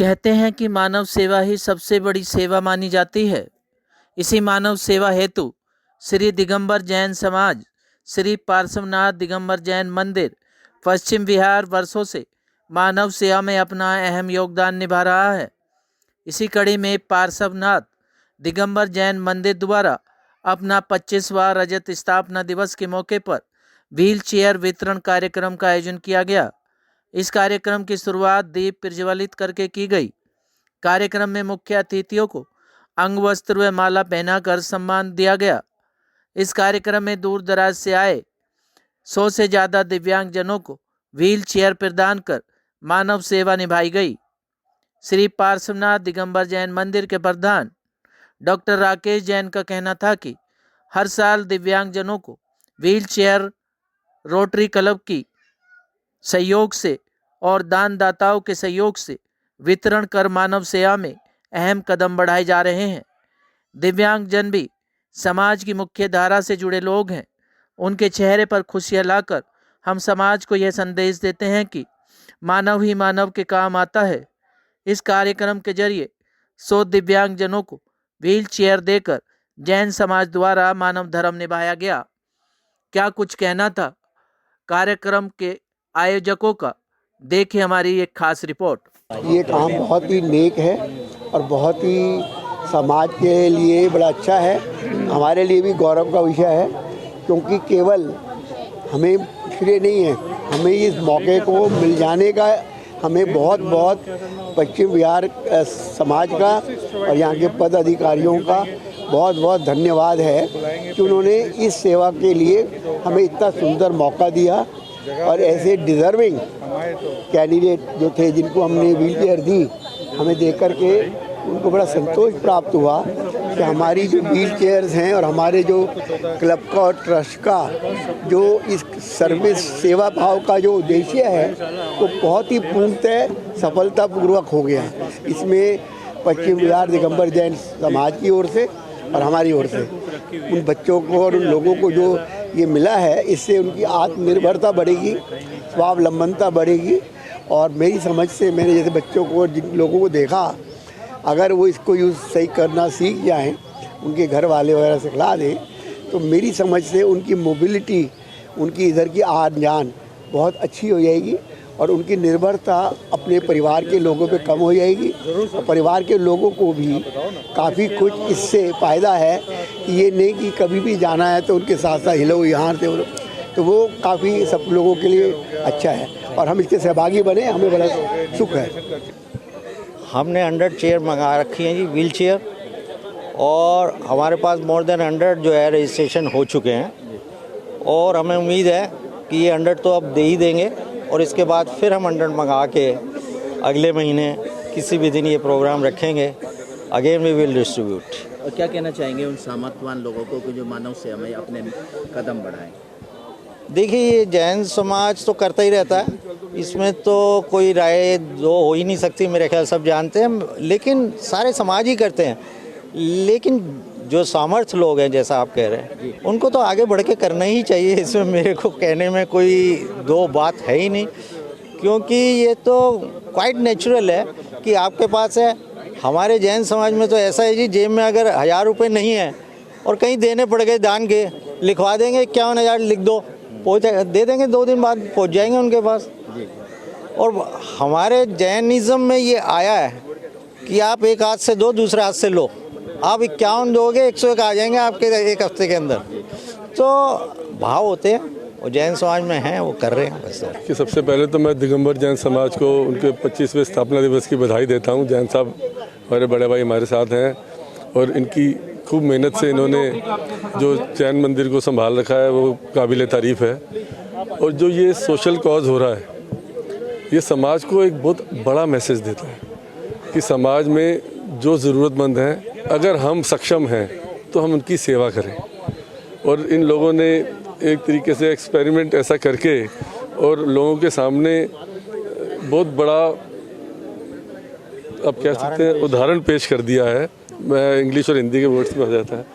कहते हैं कि मानव सेवा ही सबसे बड़ी सेवा मानी जाती है। इसी मानव सेवा हेतु श्री दिगंबर जैन समाज, श्री पार्श्वनाथ दिगंबर जैन मंदिर, पश्चिम बिहार वर्षों से मानव सेवा में अपना अहम योगदान निभा रहा है। इसी कड़ी में पार्श्वनाथ दिगंबर जैन मंदिर द्वारा अपना 25वां रजत स्थापना दिवस के मौके पर व्हील चेयर वितरण कार्यक्रम का आयोजन किया गया। इस कार्यक्रम की शुरुआत दीप प्रज्वलित करके की गई। कार्यक्रम में मुख्य अतिथियों को अंग वस्त्र व माला पहनाकर सम्मान दिया गया। इस कार्यक्रम में दूर दराज से आए 100 से ज़्यादा दिव्यांगजनों को व्हील चेयर प्रदान कर मानव सेवा निभाई गई। श्री पार्श्वनाथ दिगंबर जैन मंदिर के प्रधान डॉक्टर राकेश जैन का कहना था कि हर साल दिव्यांगजनों को व्हील चेयर रोटरी क्लब की सहयोग से और दानदाताओं के सहयोग से वितरण कर मानव सेवा में अहम कदम बढ़ाए जा रहे हैं। दिव्यांगजन भी समाज की मुख्य धारा से जुड़े लोग हैं। उनके चेहरे पर खुशियां लाकर हम समाज को यह संदेश देते हैं कि मानव ही मानव के काम आता है। इस कार्यक्रम के जरिए 100 दिव्यांगजनों को व्हील चेयर देकर जैन समाज द्वारा मानव धर्म निभाया गया। क्या कुछ कहना था कार्यक्रम के आयोजकों का, देखिए हमारी एक खास रिपोर्ट। ये काम बहुत ही नेक है और बहुत ही समाज के लिए बड़ा अच्छा है। हमारे लिए भी गौरव का विषय है, क्योंकि केवल हमें श्रेय नहीं है, हमें इस मौके को मिल जाने का हमें बहुत बहुत पश्चिम बिहार समाज का और यहाँ के पद अधिकारियों का बहुत बहुत धन्यवाद है कि उन्होंने इस सेवा के लिए हमें इतना सुंदर मौका दिया और ऐसे डिज़र्विंग कैंडिडेट जो थे जिनको हमने व्हील चेयर दी, हमें देख कर के उनको बड़ा संतोष प्राप्त हुआ कि हमारी जो व्हील चेयर्स हैं और हमारे जो क्लब का और ट्रस्ट का जो इस सर्विस सेवा भाव का जो उद्देश्य है वो बहुत ही पूर्णतः सफलतापूर्वक हो गया। इसमें पश्चिम बिहार दिगंबर जैन समाज की ओर से और हमारी ओर से उन बच्चों को और उन लोगों को जो ये मिला है, इससे उनकी आत्मनिर्भरता बढ़ेगी, स्वावलंबनता बढ़ेगी। और मेरी समझ से मैंने जैसे बच्चों को, जिन लोगों को देखा, अगर वो इसको यूज़ सही करना सीख जाएं, उनके घर वाले वगैरह सिखला दें, तो मेरी समझ से उनकी मोबिलिटी, उनकी इधर की आन जान बहुत अच्छी हो जाएगी और उनकी निर्भरता अपने परिवार के लोगों पे कम हो जाएगी। और परिवार के लोगों को भी काफ़ी कुछ इससे फ़ायदा है कि ये नहीं कि कभी भी जाना है तो उनके साथ साथ हिलो यहाँ से, तो वो काफ़ी सब लोगों के लिए अच्छा है और हम इसके सहभागी बने, हमें बड़ा सुख है। हमने 100 चेयर मंगा रखी हैं जी, व्हील चेयर, और हमारे पास मोर देन 100 जो है रजिस्ट्रेशन हो चुके हैं और हमें उम्मीद है कि ये 100 तो अब दे ही देंगे और इसके बाद फिर हम 100 मंगा के अगले महीने किसी भी दिन ये प्रोग्राम रखेंगे। Again we will distribute. और क्या कहना चाहेंगे उन सामर्थ्यवान लोगों को कि जो मानव सेवा में अपने कदम बढ़ाएं? देखिए, ये जैन समाज तो करता ही रहता है, इसमें तो कोई राय दो हो ही नहीं सकती, मेरे ख्याल सब जानते हैं, लेकिन सारे समाज ही करते हैं। लेकिन जो सामर्थ्य लोग हैं, जैसा आप कह रहे हैं, उनको तो आगे बढ़ के करना ही चाहिए। इसमें मेरे को कहने में कोई दो बात है ही नहीं, क्योंकि ये तो क्वाइट नेचुरल है कि आपके पास है। हमारे जैन समाज में तो ऐसा है जी, जेब में अगर 1000 रुपये नहीं है और कहीं देने पड़ गए दान के, लिखवा देंगे 51,000 लिख दो, पहुँच दे देंगे, 2 दिन बाद पहुँच जाएंगे उनके पास। और हमारे जैनिज़्म में ये आया है कि आप एक हाथ से दो, दूसरे हाथ से लो। आप 51 दोगे, 101 आ जाएंगे आपके एक हफ्ते के अंदर। तो भाव होते हैं और जैन समाज में हैं, वो कर रहे हैं बस। कि सबसे पहले तो मैं दिगंबर जैन समाज को उनके 25वें स्थापना दिवस की बधाई देता हूँ। जैन साहब हमारे बड़े भाई हमारे साथ हैं और इनकी खूब मेहनत से इन्होंने जो जैन मंदिर को संभाल रखा है वो काबिल तारीफ़ है। और जो ये सोशल कॉज हो रहा है, ये समाज को एक बहुत बड़ा मैसेज देता है कि समाज में जो ज़रूरतमंद हैं, अगर हम सक्षम हैं तो हम उनकी सेवा करें। और इन लोगों ने एक तरीके से एक्सपेरिमेंट ऐसा करके और लोगों के सामने बहुत बड़ा, अब कह सकते हैं, उदाहरण पेश कर दिया है। मैं इंग्लिश और हिंदी के वर्ड्स में हो जाता है,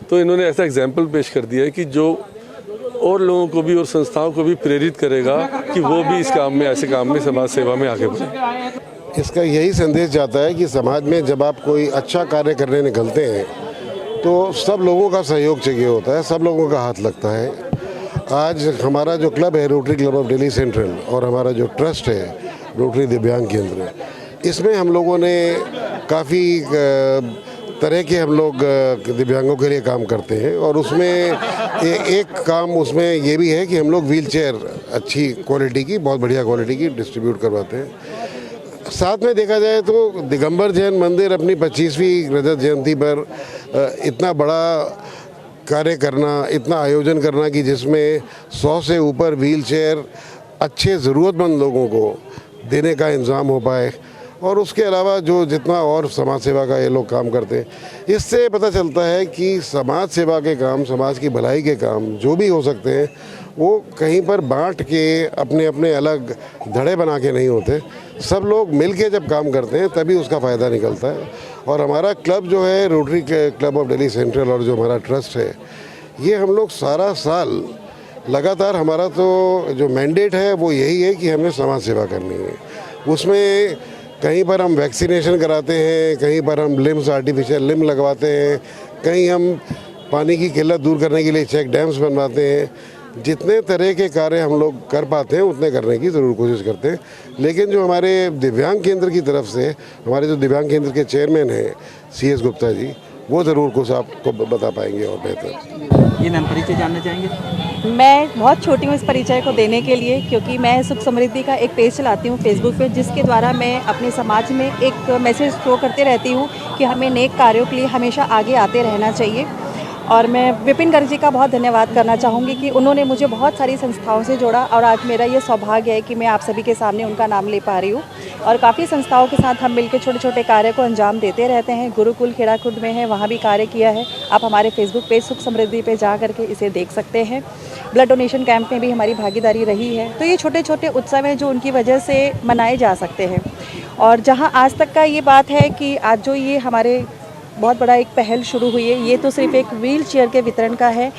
तो इन्होंने ऐसा एग्जाम्पल पेश कर दिया है कि जो और लोगों को भी और संस्थाओं को भी प्रेरित करेगा कि वो भी इस काम में, ऐसे काम में, समाज सेवा में आगे बढ़े। इसका यही संदेश जाता है कि समाज में जब आप कोई अच्छा कार्य करने निकलते हैं तो सब लोगों का सहयोग चाहिए होता है, सब लोगों का हाथ लगता है। आज हमारा जो क्लब है rotary club of Delhi central और हमारा जो ट्रस्ट है रोटरी दिव्यांग केंद्र, इसमें हम लोगों ने काफ़ी तरह के हम लोग दिव्यांगों के लिए काम करते हैं और उसमें एक काम उसमें ये भी है कि हम लोग व्हील चेयर अच्छी क्वालिटी की, बहुत बढ़िया क्वालिटी की डिस्ट्रीब्यूट करवाते हैं। साथ में देखा जाए तो दिगंबर जैन मंदिर अपनी 25वीं रजत जयंती पर इतना बड़ा कार्य करना, इतना आयोजन करना कि जिसमें 100 से ऊपर व्हील चेयर अच्छे ज़रूरतमंद लोगों को देने का इंतज़ाम हो पाए और उसके अलावा जो जितना और समाज सेवा का ये लोग काम करते हैं, इससे पता चलता है कि समाज सेवा के काम, समाज की भलाई के काम जो भी हो सकते हैं वो कहीं पर बांट के अपने अपने अलग धड़े बना के नहीं होते। सब लोग मिल के जब काम करते हैं तभी उसका फ़ायदा निकलता है। और हमारा क्लब जो है rotary club of Delhi central और जो हमारा ट्रस्ट है, ये हम लोग सारा साल लगातार, हमारा तो जो मैंडेट है वो यही है कि हमें समाज सेवा करनी है। उसमें कहीं पर हम वैक्सीनेशन कराते हैं, कहीं पर हम लिम्स आर्टिफिशियल लिम्ब लगवाते हैं, कहीं हम पानी की किल्लत दूर करने के लिए चेक डैम्स बनवाते हैं। जितने तरह के कार्य हम लोग कर पाते हैं उतने करने की ज़रूर कोशिश करते हैं। लेकिन जो हमारे दिव्यांग केंद्र की तरफ से हमारे जो दिव्यांग केंद्र के चेयरमैन हैं CS गुप्ता जी, वो ज़रूर कुछ आपको बता पाएंगे और बेहतर। ये मैम परिचय जानना चाहेंगे? मैं बहुत छोटी हूँ इस परिचय को देने के लिए, क्योंकि मैं सुख समृद्धि का एक पेज चलाती हूँ फेसबुक पे, जिसके द्वारा मैं अपने समाज में एक मैसेज थ्रो करते रहती हूँ कि हमें नेक कार्यों के लिए हमेशा आगे आते रहना चाहिए। और मैं विपिन गर्ग जी का बहुत धन्यवाद करना चाहूँगी कि उन्होंने मुझे बहुत सारी संस्थाओं से जोड़ा और आज मेरा ये सौभाग्य है कि मैं आप सभी के सामने उनका नाम ले पा रही हूँ। और काफ़ी संस्थाओं के साथ हम मिलकर छोटे छोटे कार्य को अंजाम देते रहते हैं। गुरुकुल खेड़ाकुंड में है, वहाँ भी कार्य किया है। आप हमारे फेसबुक पेज सुख समृद्धि पे जा करके इसे देख सकते हैं। ब्लड डोनेशन कैंप में भी हमारी भागीदारी रही है। तो ये छोटे छोटे उत्सव हैं जो उनकी वजह से मनाए जा सकते हैं। और जहाँ आज तक का ये बात है कि आज जो ये हमारे बहुत बड़ा एक पहल शुरू हुई है, ये तो सिर्फ एक व्हील चेयर के वितरण का है।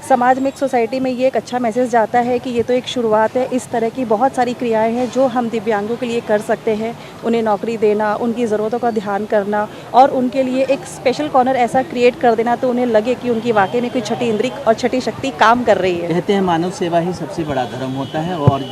समाज में, एक सोसाइटी में ये एक अच्छा मैसेज जाता है कि ये तो एक शुरुआत है। इस तरह की बहुत सारी क्रियाएं हैं जो हम दिव्यांगों के लिए कर सकते हैं। उन्हें नौकरी देना, उनकी ज़रूरतों का ध्यान करना और उनके लिए एक स्पेशल कॉर्नर ऐसा क्रिएट कर देना तो उन्हें लगे कि उनकी वाकई में कोई छठी इंद्रिय और छठी शक्ति काम कर रही है। कहते हैं मानव सेवा ही सबसे बड़ा धर्म होता है और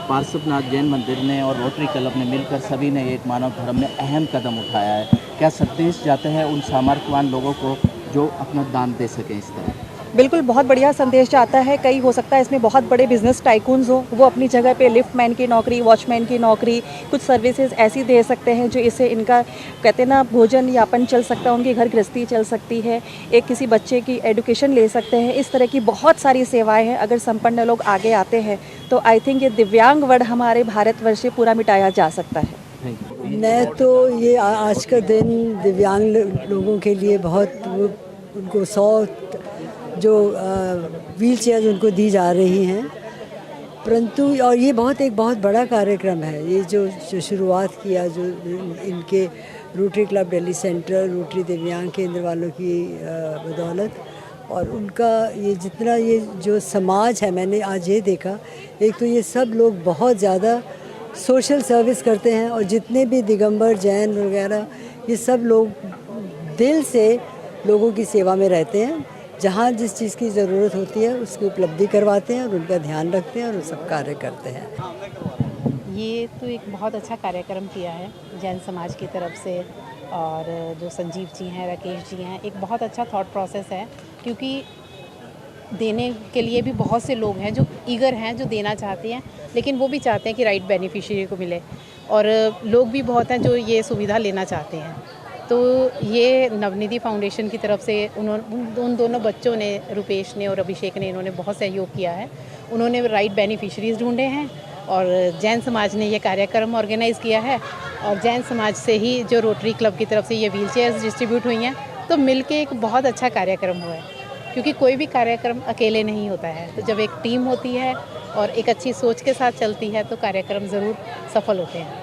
पार्श्वनाथ जैन मंदिर ने और रोटरी क्लब ने मिलकर सभी ने एक मानव धर्म में अहम कदम उठाया है। क्या संदेश जाता है उन सामर्थ्यवान लोगों को जो अपना दान दे सकें इस तरह? बिल्कुल, बहुत बढ़िया संदेश जाता है। कई हो सकता है इसमें बहुत बड़े बिजनेस टाइकून्स हो, वो अपनी जगह पे लिफ्टमैन की नौकरी, वॉचमैन की नौकरी, कुछ सर्विसेज ऐसी दे सकते हैं जो इससे इनका कहते हैं ना भोजन यापन चल सकता है, उनकी घर गृहस्थी चल सकती है, एक किसी बच्चे की एडुकेशन ले सकते हैं। इस तरह की बहुत सारी सेवाएं हैं। अगर संपन्न लोग आगे आते हैं तो आई थिंक ये दिव्यांग वर्ड हमारे भारतवर्ष से पूरा मिटाया जा सकता है। मैं तो ये आज का दिन दिव्यांग लोगों के लिए बहुत, उनको 100 जो व्हील चेयर उनको दी जा रही हैं, परंतु और ये एक बहुत बड़ा कार्यक्रम है। ये जो शुरुआत किया जो इनके rotary club Delhi central, rotary दिव्यांग केंद्र वालों की बदौलत, और उनका ये जितना ये जो समाज है, मैंने आज ये देखा, एक तो ये सब लोग बहुत ज़्यादा सोशल सर्विस करते हैं और जितने भी दिगंबर जैन वगैरह ये सब लोग दिल से लोगों की सेवा में रहते हैं। जहाँ जिस चीज़ की ज़रूरत होती है उसकी उपलब्धि करवाते हैं और उनका ध्यान रखते हैं और सब कार्य करते हैं। ये तो एक बहुत अच्छा कार्यक्रम किया है जैन समाज की तरफ से, और जो संजीव जी हैं, राकेश जी हैं, एक बहुत अच्छा थॉट प्रोसेस है, क्योंकि देने के लिए भी बहुत से लोग हैं जो ईगर हैं, जो देना चाहते हैं, लेकिन वो भी चाहते हैं कि राइट बेनिफिशियरी को मिले, और लोग भी बहुत हैं जो ये सुविधा लेना चाहते हैं। तो ये नवनिधि फाउंडेशन की तरफ से उन दोनों बच्चों ने, रुपेश ने और अभिषेक ने, इन्होंने बहुत सहयोग किया है। उन्होंने राइट बेनिफिशरीज़ ढूंढे हैं और जैन समाज ने ये कार्यक्रम ऑर्गेनाइज़ किया है, और जैन समाज से ही जो रोटरी क्लब की तरफ से ये व्हील चेयर्स डिस्ट्रीब्यूट हुई हैं, तो मिलके एक बहुत अच्छा कार्यक्रम हुआ है। क्योंकि कोई भी कार्यक्रम अकेले नहीं होता है, तो जब एक टीम होती है और एक अच्छी सोच के साथ चलती है तो कार्यक्रम ज़रूर सफल होते हैं।